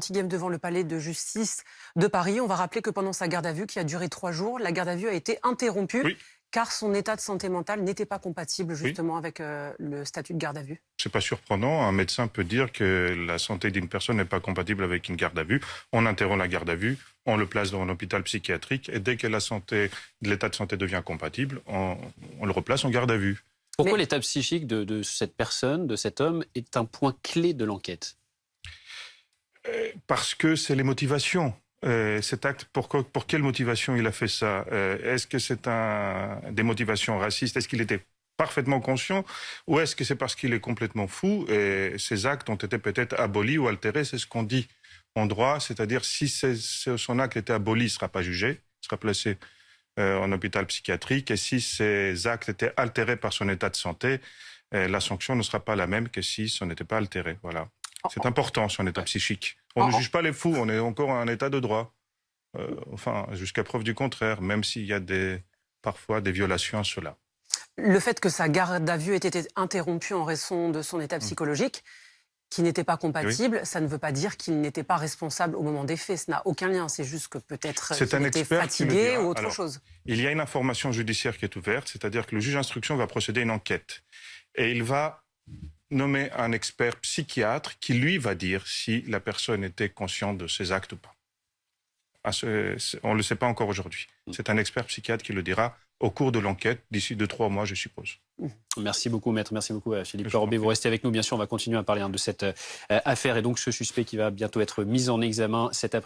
Antigone devant le palais de justice de Paris. On va rappeler que pendant sa garde à vue, qui a duré 3 jours, la garde à vue a été interrompue Oui, car son état de santé mentale n'était pas compatible oui. justement avec le statut de garde à vue. C'est pas surprenant. Un médecin peut dire que la santé d'une personne n'est pas compatible avec une garde à vue. On interrompt la garde à vue, on le place dans un hôpital psychiatrique et dès que l'état de santé devient compatible, on le replace en garde à vue. Pourquoi Mais- l'état psychique de cette personne, de cet homme, est un point clé de l'enquête? Parce que c'est les motivations. Cet acte, pour quelle motivation il a fait ça? Est-ce que c'est des motivations racistes? Est-ce qu'il était parfaitement conscient? Ou est-ce que c'est parce qu'il est complètement fou et ces actes ont été peut-être abolis ou altérés? C'est ce qu'on dit en droit. C'est-à-dire, si son acte était aboli, il ne sera pas jugé, il sera placé en hôpital psychiatrique. Et si ces actes étaient altérés par son état de santé, la sanction ne sera pas la même que si ce n'était pas altéré. Voilà. C'est important, son état psychique. On ne juge pas les fous, on est encore en état de droit. Enfin, jusqu'à preuve du contraire, même s'il y a parfois des violations à cela. Le fait que sa garde à vue ait été interrompue en raison de son état psychologique, qui n'était pas compatible, ça ne veut pas dire qu'il n'était pas responsable au moment des faits. Ça n'a aucun lien. C'est juste que peut-être C'est qu'il un était expert qui le fatigué dira. ou autre Alors, chose. Il y a une information judiciaire qui est ouverte, c'est-à-dire que le juge d'instruction va procéder à une enquête. Et il va nommer un expert psychiatre qui, lui, va dire si la personne était consciente de ses actes ou pas. On ne le sait pas encore aujourd'hui. C'est un expert psychiatre qui le dira au cours de l'enquête, d'ici 2-3 mois, je suppose. Merci beaucoup, maître. Merci beaucoup, Philippe Je vous en Corobet. prie. Vous restez avec nous, bien sûr. On va continuer à parler de cette affaire et donc ce suspect qui va bientôt être mis en examen cet après-midi.